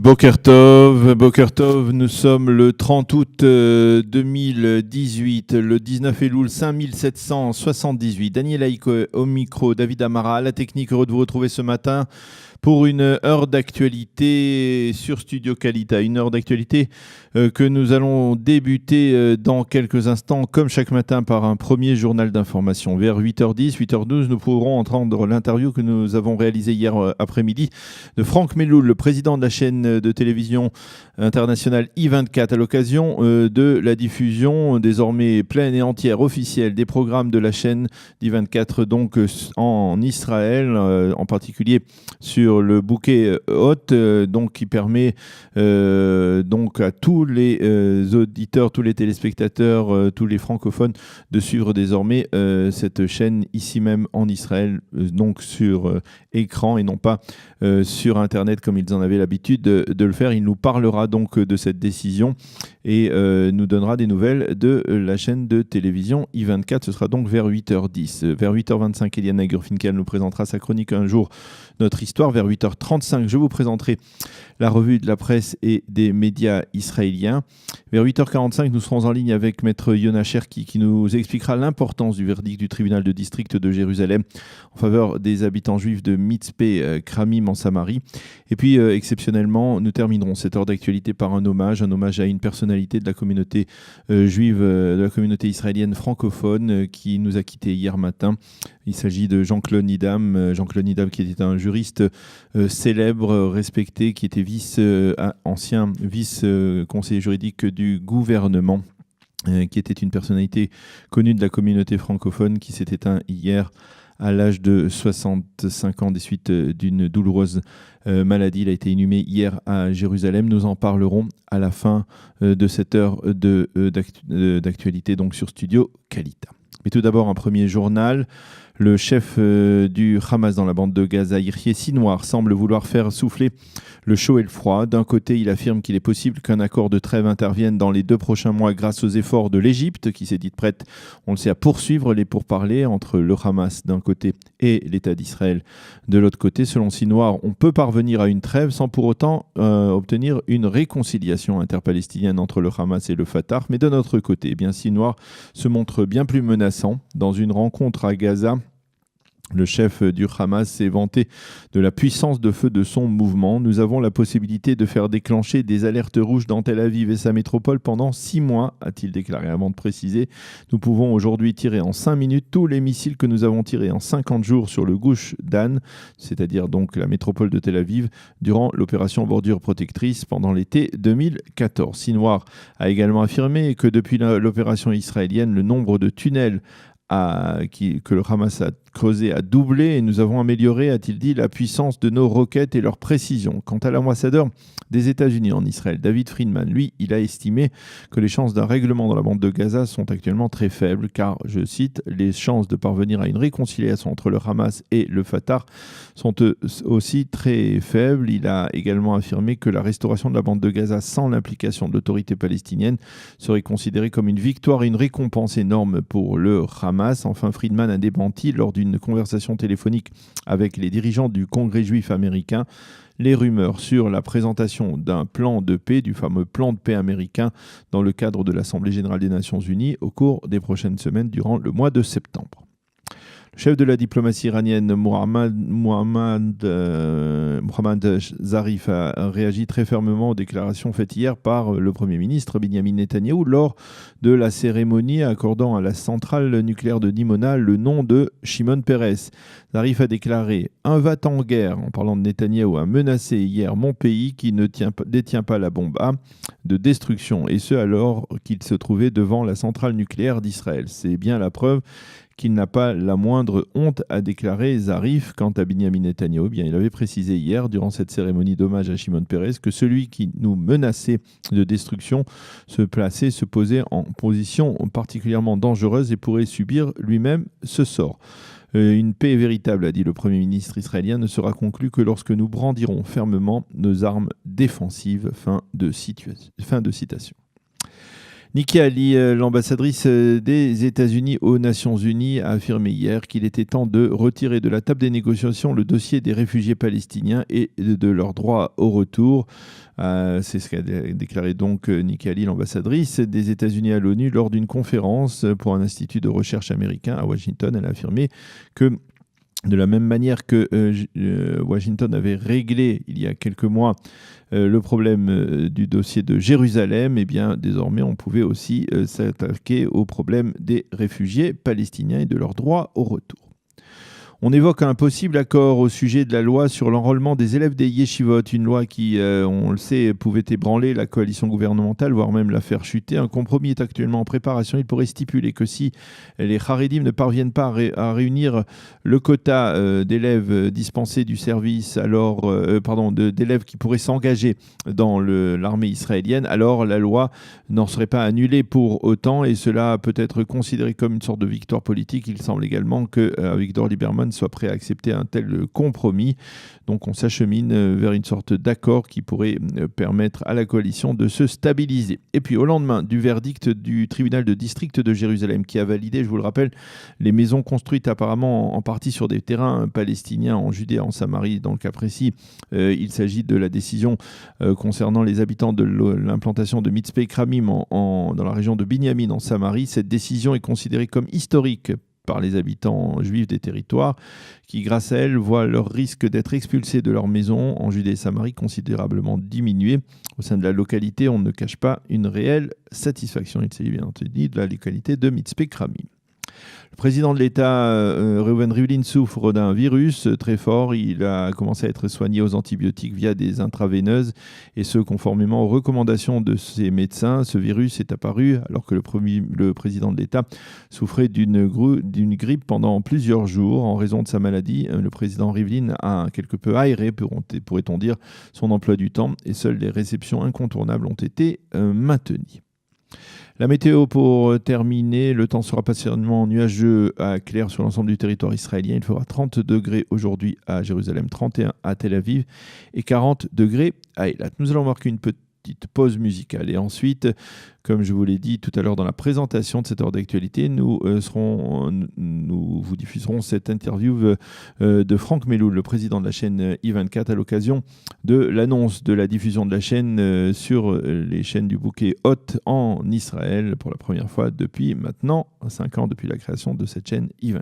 Boker Tov, nous sommes le 30 août 2018, le 19 Elul 5778. Daniel Haïk au micro, David Amara à la technique, heureux de vous retrouver ce matin pour une heure d'actualité sur Studio Kalita. Une heure d'actualité que nous allons débuter dans quelques instants, comme chaque matin, par un premier journal d'information. Vers 8h10, 8h12, nous pourrons entendre l'interview que nous avons réalisée hier après-midi de Franck Melloul, le président de la chaîne de télévision internationale I24, à l'occasion de la diffusion désormais pleine et entière, officielle, des programmes de la chaîne d'I24 donc en Israël, en particulier sur le bouquet hôte, donc qui permet donc à tous les auditeurs, tous les téléspectateurs, tous les francophones de suivre désormais cette chaîne ici même en Israël, donc sur écran et non pas sur Internet comme ils en avaient l'habitude de le faire. Il nous parlera donc de cette décision et nous donnera des nouvelles de la chaîne de télévision I24. Ce sera donc vers 8h10. Vers 8h25, Eliana Gurfinkel nous présentera sa chronique Un jour, notre histoire. Vers 8h35, je vous présenterai la revue de la presse et des médias israéliens. Vers 8h45, nous serons en ligne avec Maître Yona Cherki qui nous expliquera l'importance du verdict du tribunal de district de Jérusalem en faveur des habitants juifs de Mitzpeh Kramim en Samarie. Et puis, exceptionnellement, nous terminerons cette heure d'actualité par un hommage à une personnalité de la communauté juive, de la communauté israélienne francophone qui nous a quittés hier matin. Il s'agit de Jean-Claude Nidam. Jean-Claude Nidam qui était un juriste célèbre, respecté, qui était ancien vice-conseiller juridique du gouvernement, qui était une personnalité connue de la communauté francophone, qui s'est éteint hier à l'âge de 65 ans des suites d'une douloureuse maladie. Il a été inhumé hier à Jérusalem. Nous en parlerons à la fin de cette heure d'actualité donc sur Studio Kalita. Mais tout d'abord, un premier journal. Le chef du Hamas dans la bande de Gaza, Yahya Sinwar, semble vouloir faire souffler le chaud et le froid. D'un côté, il affirme qu'il est possible qu'un accord de trêve intervienne dans les 2 prochains mois grâce aux efforts de l'Égypte, qui s'est dite prête, on le sait, à poursuivre les pourparlers entre le Hamas d'un côté et l'État d'Israël de l'autre côté. Selon Sinwar, on peut parvenir à une trêve sans pour autant obtenir une réconciliation interpalestinienne entre le Hamas et le Fatah. Mais de notre côté, Sinwar se montre bien plus menaçant. Dans une rencontre à Gaza, le chef du Hamas s'est vanté de la puissance de feu de son mouvement. Nous avons la possibilité de faire déclencher des alertes rouges dans Tel Aviv et sa métropole pendant 6 mois, a-t-il déclaré avant de préciser. Nous pouvons aujourd'hui tirer en 5 minutes tous les missiles que nous avons tirés en 50 jours sur le Gush Dan, c'est-à-dire donc la métropole de Tel Aviv, durant l'opération Bordure Protectrice pendant l'été 2014. Sinwar a également affirmé que depuis l'opération israélienne, le nombre de tunnels que le Hamas a creusé a doublé et nous avons amélioré, a-t-il dit, la puissance de nos roquettes et leur précision. Quant à l'ambassadeur des États-Unis en Israël, David Friedman, lui, il a estimé que les chances d'un règlement dans la bande de Gaza sont actuellement très faibles car, je cite, les chances de parvenir à une réconciliation entre le Hamas et le Fatah sont aussi très faibles. Il a également affirmé que la restauration de la bande de Gaza sans l'implication de l'autorité palestinienne serait considérée comme une victoire et une récompense énorme pour le Hamas. Enfin, Friedman a démenti lors d'une conversation téléphonique avec les dirigeants du Congrès juif américain les rumeurs sur la présentation d'un plan de paix, du fameux plan de paix américain, dans le cadre de l'Assemblée générale des Nations unies au cours des prochaines semaines durant le mois de septembre. Le chef de la diplomatie iranienne, Mohammad Zarif, a réagi très fermement aux déclarations faites hier par le Premier ministre Benyamin Netanyahou lors de la cérémonie accordant à la centrale nucléaire de Dimona le nom de Shimon Peres. Zarif a déclaré « Un va-t-en-guerre », en parlant de Netanyahou, a menacé hier mon pays qui ne détient pas la bombe A de destruction, et ce alors qu'il se trouvait devant la centrale nucléaire d'Israël. C'est bien la preuve qu'il n'a pas la moindre honte, a déclaré Zarif. Quant à Benyamin Netanyahou, il avait précisé hier, durant cette cérémonie d'hommage à Shimon Peres, que celui qui nous menaçait de destruction se posait en position particulièrement dangereuse et pourrait subir lui-même ce sort. Une paix véritable, a dit le Premier ministre israélien, ne sera conclue que lorsque nous brandirons fermement nos armes défensives. Fin de citation. Nikki Haley, l'ambassadrice des États-Unis aux Nations Unies, a affirmé hier qu'il était temps de retirer de la table des négociations le dossier des réfugiés palestiniens et de leur droit au retour. C'est ce qu'a déclaré donc Nikki Haley, l'ambassadrice des États-Unis à l'ONU, lors d'une conférence pour un institut de recherche américain à Washington. Elle a affirmé que de la même manière que Washington avait réglé il y a quelques mois le problème du dossier de Jérusalem, eh bien, désormais on pouvait aussi s'attaquer au problème des réfugiés palestiniens et de leur droit au retour. On évoque un possible accord au sujet de la loi sur l'enrôlement des élèves des yeshivot, une loi qui, on le sait, pouvait ébranler la coalition gouvernementale, voire même la faire chuter. Un compromis est actuellement en préparation. Il pourrait stipuler que si les Haredim ne parviennent pas à réunir le quota d'élèves dispensés du service, d'élèves qui pourraient s'engager dans l'armée israélienne, alors la loi n'en serait pas annulée pour autant, et cela peut être considéré comme une sorte de victoire politique. Il semble également qu'Avigdor Lieberman soit prêt à accepter un tel compromis. Donc on s'achemine vers une sorte d'accord qui pourrait permettre à la coalition de se stabiliser. Et puis au lendemain du verdict du tribunal de district de Jérusalem qui a validé, je vous le rappelle, les maisons construites apparemment en partie sur des terrains palestiniens en Judée, en Samarie, dans le cas précis, il s'agit de la décision concernant les habitants de l'implantation de Mitzpeh Kramim dans la région de Binyamin en Samarie. Cette décision est considérée comme historique par les habitants juifs des territoires qui, grâce à elle, voient leur risque d'être expulsés de leur maison en Judée et Samarie considérablement diminué. Au sein de la localité, on ne cache pas une réelle satisfaction. Il s'agit bien entendu de la localité de Mitzpeh Kramim. Le président de l'État, Reuven Rivlin, souffre d'un virus très fort. Il a commencé à être soigné aux antibiotiques via des intraveineuses, et ce, conformément aux recommandations de ses médecins. Ce virus est apparu alors que le président de l'État souffrait d'une grippe pendant plusieurs jours. En raison de sa maladie, le président Rivlin a quelque peu aéré, pourrait-on dire, son emploi du temps, et seules les réceptions incontournables ont été maintenues. La météo pour terminer, le temps sera partiellement nuageux à clair sur l'ensemble du territoire israélien. Il fera 30 degrés aujourd'hui à Jérusalem, 31 à Tel Aviv et 40 degrés à Eilat. Nous allons marquer une petite pause musicale et ensuite, comme je vous l'ai dit tout à l'heure dans la présentation de cette heure d'actualité, nous vous diffuserons cette interview de Franck Meloul, le président de la chaîne I24, à l'occasion de l'annonce de la diffusion de la chaîne sur les chaînes du bouquet Hot en Israël pour la première fois depuis maintenant 5 ans, depuis la création de cette chaîne I24.